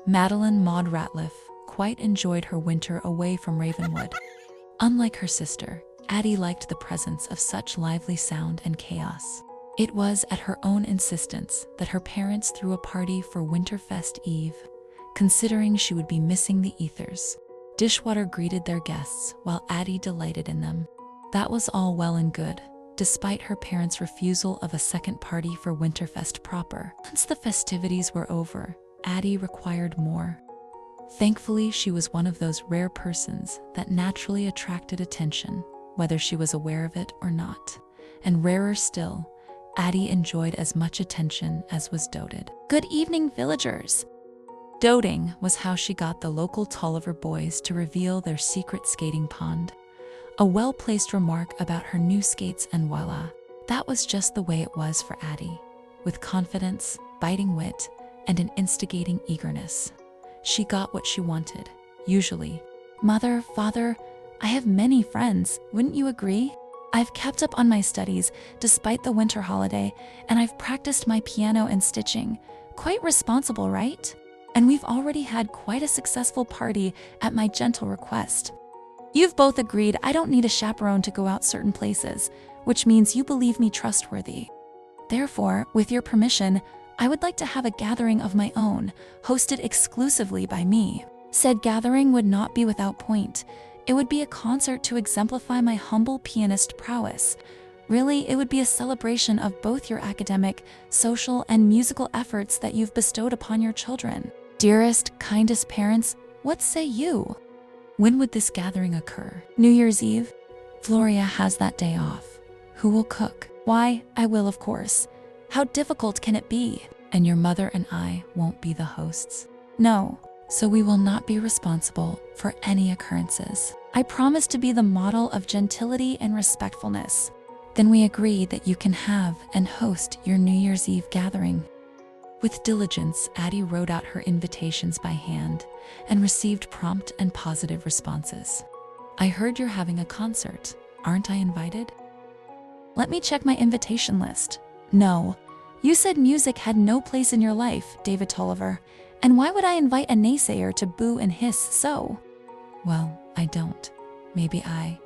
Madeline Maud Ratliff quite enjoyed her winter away from Ravenwood. Unlike her sister, Addie liked the presence of such lively sound and chaos. It was at her own insistence that her parents threw a party for Winterfest Eve, considering she would be missing the ethers. Dishwater greeted their guests while Addie delighted in them. That was all well and good, despite her parents' refusal of a second party for Winterfest proper. Once the festivities were over, Addie required more. Thankfully, she was one of those rare persons that naturally attracted attention, whether she was aware of it or not. And rarer still, Addie enjoyed as much attention as was doted. "Good evening, villagers." Doting was how she got the local Tolliver boys to reveal their secret skating pond. A well-placed remark about her new skates, and voila. That was just the way it was for Addie. With confidence, biting wit, and an instigating eagerness, she got what she wanted, usually. "Mother, father, I have many friends, wouldn't you agree? I've kept up on my studies despite the winter holiday, and I've practiced my piano and stitching. Quite responsible, right? And we've already had quite a successful party at my gentle request. You've both agreed I don't need a chaperone to go out certain places, which means you believe me trustworthy. Therefore, with your permission, I would like to have a gathering of my own, hosted exclusively by me. Said gathering would not be without point. It would be a concert to exemplify my humble pianist prowess. Really, it would be a celebration of both your academic, social, and musical efforts that you've bestowed upon your children. Dearest, kindest parents, what say you? When would this gathering occur? New Year's Eve? Floria has that day off. Who will cook? Why, I will, of course. How difficult can it be? And your mother and I won't be the hosts. No, so we will not be responsible for any occurrences. I promise to be the model of gentility and respectfulness. Then we agree that you can have and host your New Year's Eve gathering." With diligence, Addie wrote out her invitations by hand and received prompt and positive responses. "I heard you're having a concert. Aren't I invited?" "Let me check my invitation list. No. You said music had no place in your life, David Tolliver. And why would I invite a naysayer to boo and hiss so?" "Well, I don't. Maybe I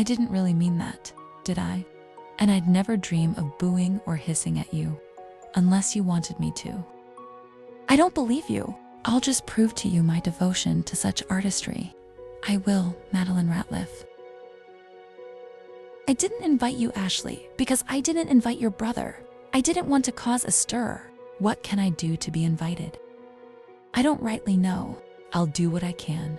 didn't really mean that, did I? And I'd never dream of booing or hissing at you, unless you wanted me to." "I don't believe you." "I'll just prove to you my devotion to such artistry. I will, Madeline Ratliff." "I didn't invite you, Ashley, because I didn't invite your brother. I didn't want to cause a stir." "What can I do to be invited?" "I don't rightly know." "I'll do what I can."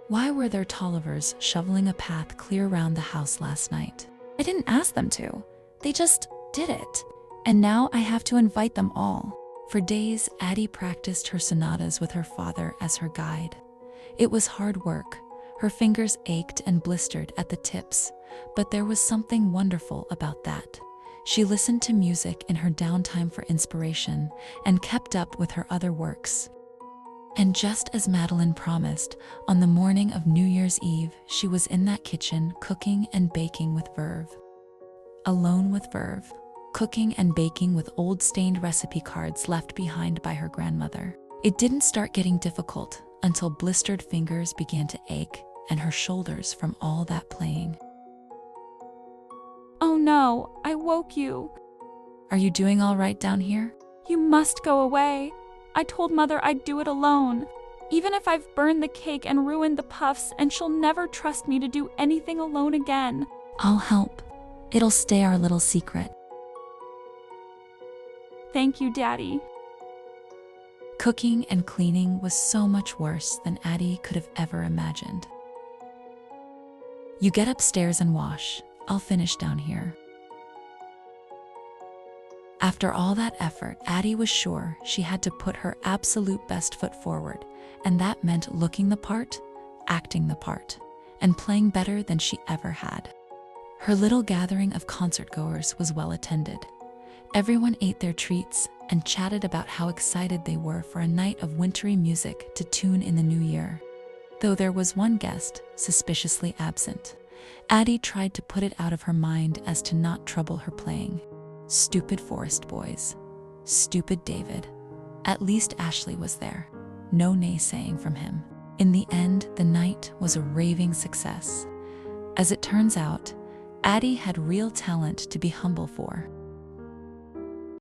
Why were there Tollivers shoveling a path clear around the house last night? I didn't ask them to. They just did it. And now I have to invite them all. For days, Addie practiced her sonatas with her father as her guide. It was hard work. Her fingers ached and blistered at the tips, but there was something wonderful about that. She listened to music in her downtime for inspiration and kept up with her other works. And just as Madeline promised, on the morning of New Year's Eve, she was in that kitchen cooking and baking with Verve. Alone with Verve, cooking and baking with old stained recipe cards left behind by her grandmother. It didn't start getting difficult until blistered fingers began to ache and her shoulders from all that playing. "Oh no, I woke you." "Are you doing all right down here?" "You must go away. I told Mother I'd do it alone. Even if I've burned the cake and ruined the puffs, and she'll never trust me to do anything alone again." "I'll help. It'll stay our little secret." "Thank you, Daddy." Cooking and cleaning was so much worse than Addie could have ever imagined. "You get upstairs and wash. I'll finish down here." After all that effort, Addie was sure she had to put her absolute best foot forward, and that meant looking the part, acting the part, and playing better than she ever had. Her little gathering of concertgoers was well attended. Everyone ate their treats and chatted about how excited they were for a night of wintry music to tune in the new year. Though there was one guest suspiciously absent, Addie tried to put it out of her mind as to not trouble her playing. Stupid Forest Boys. Stupid David. At least Ashley was there. No naysaying from him. In the end, the night was a raving success. As it turns out, Addie had real talent to be humble for.